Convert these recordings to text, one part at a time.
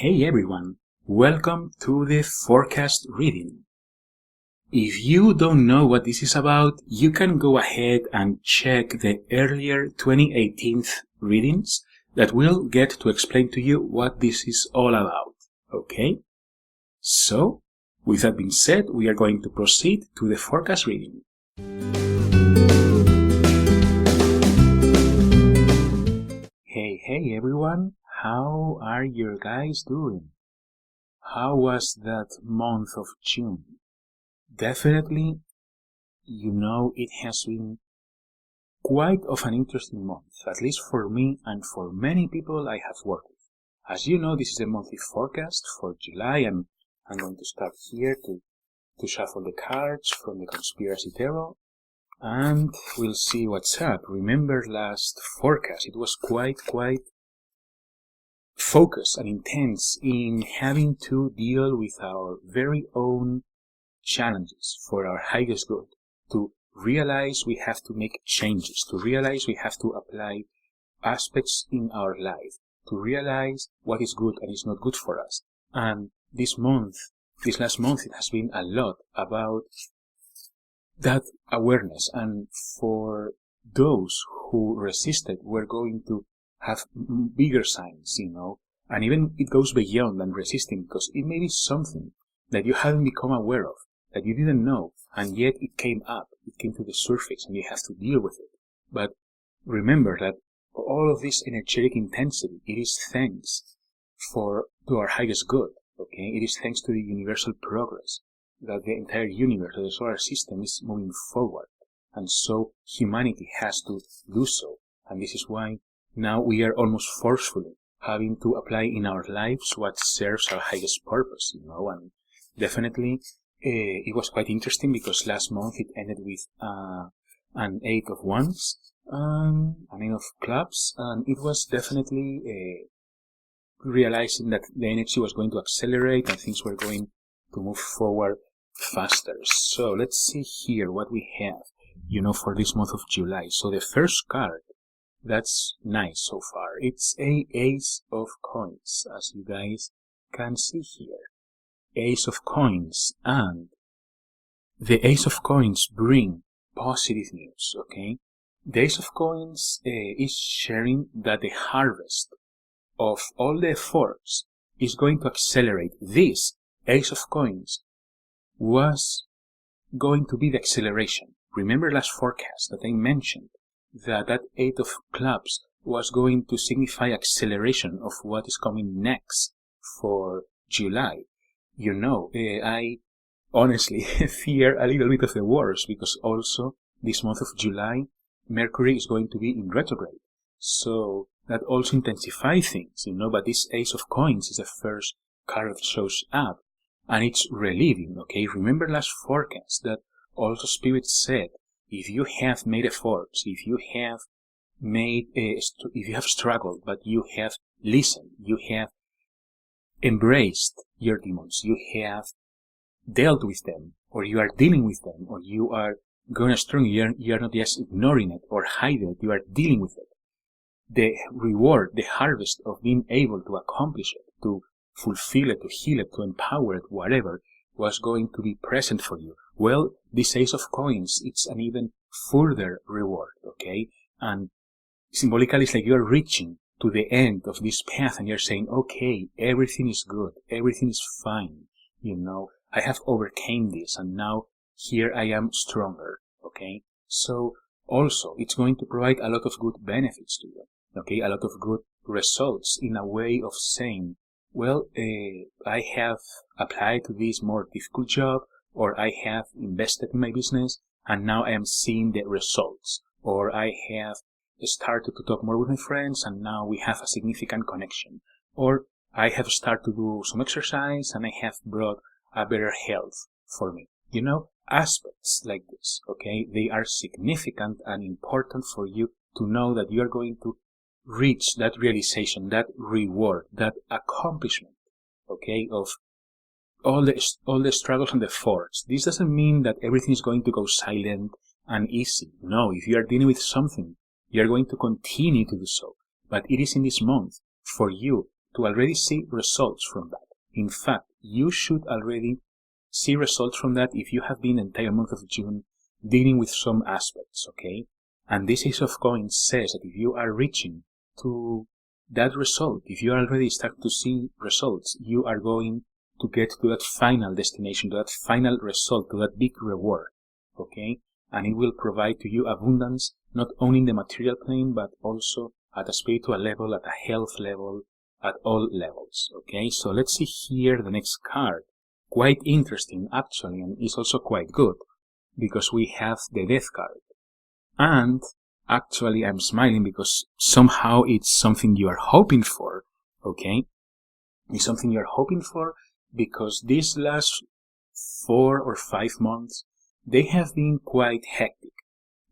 Hey everyone, welcome to the forecast reading. If you don't know what this is about, you can go ahead and check the earlier 2018 readings that will get to explain to you what this is all about, okay? So, with that being said, we are going to proceed to the forecast reading. Hey everyone, how are you guys doing? How was that month of June? Definitely, it has been quite of an interesting month, at least for me and for many people I have worked with. As you know, this is a monthly forecast for July, and I'm going to start here to shuffle the cards from the Conspiracy Tarot, and we'll see what's up. Remember last forecast, it was quite focused and intense in having to deal with our very own challenges for our highest good, to realize we have to make changes, to realize we have to apply aspects in our life, to realize what is good and is not good for us. And this last month, it has been a lot about that awareness, and for those who resisted, we're going to have bigger signs, and even it goes beyond than resisting, because it may be something that you haven't become aware of, that you didn't know, and yet it came up, it came to the surface, and you have to deal with it. But remember that all of this energetic intensity, it is thanks to our highest good, okay? It is thanks to the universal progress, that the entire universe, the solar system, is moving forward, and so humanity has to do so. And this is why now we are almost forcefully having to apply in our lives what serves our highest purpose, and definitely it was quite interesting because last month it ended with an 8 of Wands, an 8 of Clubs, and it was definitely realizing that the energy was going to accelerate and things were going to move forward faster. So let's see here what we have, for this month of July. So the first card, that's nice so far. It's a Ace of Coins, as you guys can see here. Ace of Coins, and the Ace of Coins bring positive news, okay? The Ace of Coins is sharing that the harvest of all the efforts is going to accelerate. This Ace of Coins was going to be the acceleration. Remember last forecast that I mentioned that 8 of Clubs was going to signify acceleration of what is coming next for July. I honestly fear a little bit of the worst, because also this month of July, Mercury is going to be in retrograde. So that also intensifies things, but this Ace of Coins is the first card that shows up, and it's relieving, okay? Remember last forecast that also Spirit said, if you have made efforts, if you have struggled, but you have listened, you have embraced your demons, you have dealt with them, or you are dealing with them, or you are going strong, you are not just ignoring it or hiding it, you are dealing with it. The reward, the harvest of being able to accomplish it, to fulfill it, to heal it, to empower it, whatever, was going to be present for you. Well, this Ace of Coins, it's an even further reward, okay? And symbolically, it's like you're reaching to the end of this path and you're saying, okay, everything is good, everything is fine, I have overcame this, and now here I am stronger, okay? So also, it's going to provide a lot of good benefits to you, okay? A lot of good results in a way of saying, well, I have applied to this more difficult job, or I have invested in my business, and now I am seeing the results, or I have started to talk more with my friends, and now we have a significant connection, or I have started to do some exercise, and I have brought a better health for me. Aspects like this, okay, they are significant and important for you to know that you are going to reach that realization, that reward, that accomplishment, okay, of all the struggles and the efforts. This doesn't mean that everything is going to go silent and easy. No, if you are dealing with something, you are going to continue to do so. But it is in this month for you to already see results from that. In fact, you should already see results from that if you have been the entire month of June dealing with some aspects, okay? And this Ace of Coins says that if you are reaching to that result, if you already start to see results, you are going to get to that final destination, to that final result, to that big reward, okay? And it will provide to you abundance, not only in the material plane, but also at a spiritual level, at a health level, at all levels, okay? So let's see here the next card. Quite interesting, actually, and it's also quite good, because we have the Death card. And actually, I'm smiling because somehow it's something you are hoping for, okay? It's something you're hoping for because these last 4 or 5 months, they have been quite hectic.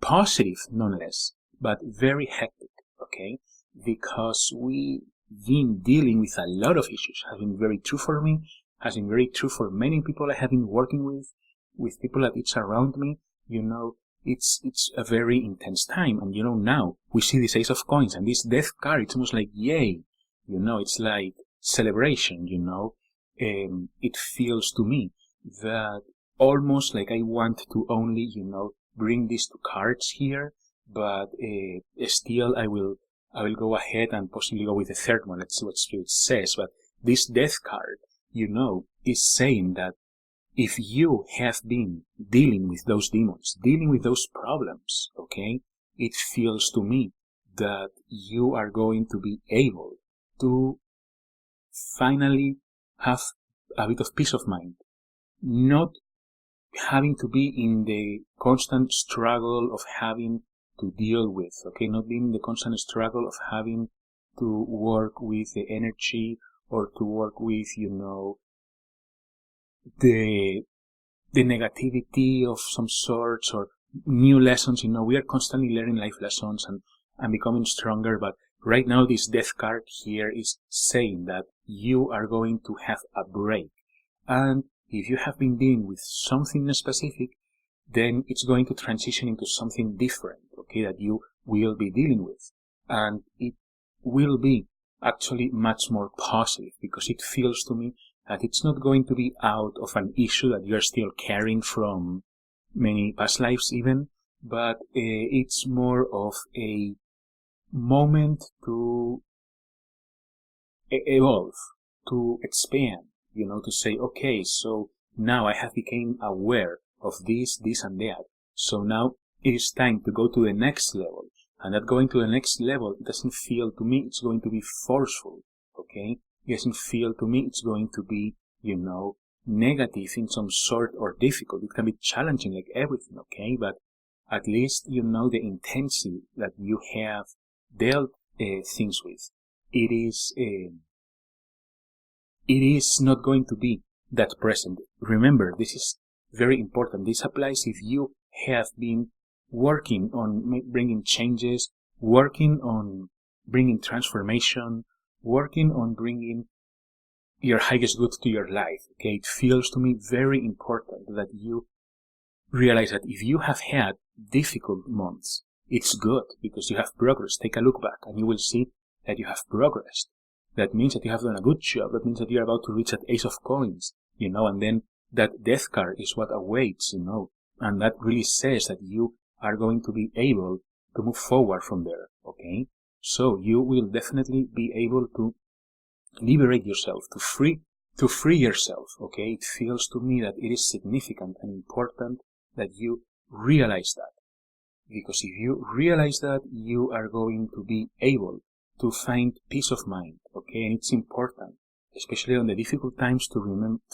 Positive, nonetheless, but very hectic, okay? Because we've been dealing with a lot of issues. Has been very true for me, has been very true for many people I have been working with people that it's around me. You know, it's a very intense time. And you know, now we see this Ace of Coins and this Death card. It's almost like, yay, you know, it's like celebration, you know. It feels to me that almost like I want to only, you know, bring these 2 cards here, but still I will go ahead and possibly go with the third one. Let's see what Spirit says. But this Death card, you know, is saying that if you have been dealing with those demons, dealing with those problems, okay, it feels to me that you are going to be able to finally have a bit of peace of mind, not having to be in the constant struggle of having to deal with, okay, not being in the constant struggle of having to work with the energy or to work with, you know, the negativity of some sorts or new lessons. You know, we are constantly learning life lessons and becoming stronger, but right now this Death card here is saying that you are going to have a break. And if you have been dealing with something specific, then it's going to transition into something different, okay, that you will be dealing with. And it will be actually much more positive because it feels to me that it's not going to be out of an issue that you're still carrying from many past lives even, but it's more of a moment to evolve, to expand, you know, to say, okay, so now I have become aware of this, this and that. So now it is time to go to the next level. And that going to the next level doesn't feel to me it's going to be forceful, okay? It doesn't feel to me it's going to be, you know, negative in some sort or difficult. It can be challenging like everything, okay? But at least you know the intensity that you have dealt things with. It is not going to be that present. Remember, this is very important. This applies if you have been working on bringing changes, working on bringing transformation, working on bringing your highest good to your life. Okay, it feels to me very important that you realize that if you have had difficult months, it's good because you have progress. Take a look back and you will see that you have progressed. That means that you have done a good job. That means that you're about to reach that Ace of Coins, you know, and then that Death card is what awaits, you know, and that really says that you are going to be able to move forward from there, okay? So you will definitely be able to liberate yourself, to free yourself, okay? It feels to me that it is significant and important that you realize that. Because if you realize that, you are going to be able to find peace of mind, okay? And it's important, especially on the difficult times, to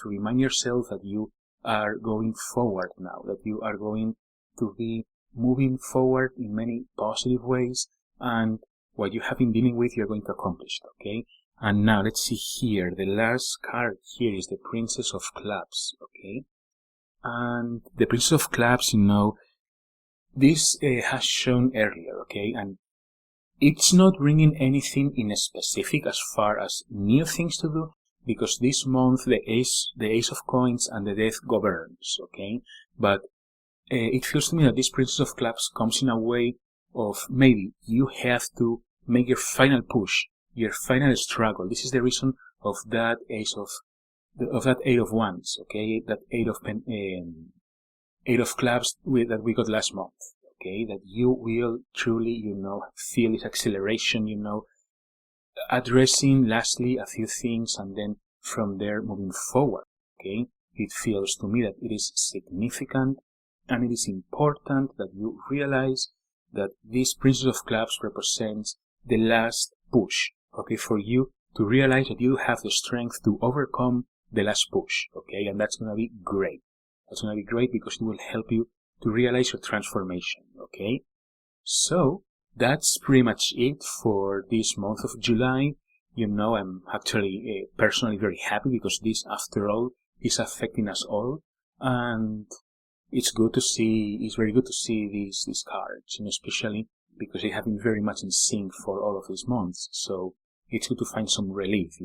remind yourself that you are going forward now, that you are going to be moving forward in many positive ways, and what you have been dealing with, you're going to accomplish, okay? And now let's see here. The last card here is the Princess of Clubs, okay? And the Princess of Clubs, you know, this has shown earlier, okay? And it's not bringing anything in specific as far as new things to do, because this month the Ace of Coins and the Death governs, okay? But it feels to me that this Princess of Clubs comes in a way of maybe you have to make your final push your final struggle. This is the reason of that that Eight of Wands, okay? That Eight of Clubs that we got last month, okay? That you will truly, feel this acceleration, addressing lastly a few things and then from there moving forward, okay? It feels to me that it is significant and it is important that you realize that this Princess of Clubs represents the last push, okay, for you to realize that you have the strength to overcome the last push, okay, and that's going to be great. That's going to be great because it will help you to realize your transformation, okay? So, that's pretty much it for this month of July. I'm actually personally very happy because this, after all, is affecting us all, and it's very good to see these cards, especially because they have been very much in sync for all of these months. So it's good to find some relief,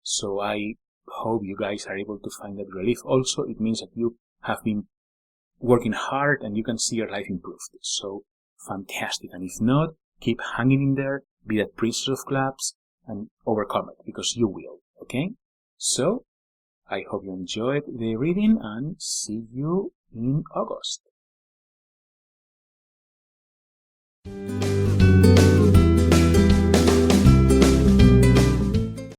So I hope you guys are able to find that relief. Also, it means that you have been working hard and you can see your life improved. So fantastic. And if not, keep hanging in there, be that Princess of Clubs, and overcome it, because you will, okay? So I hope you enjoyed the reading and see you in August.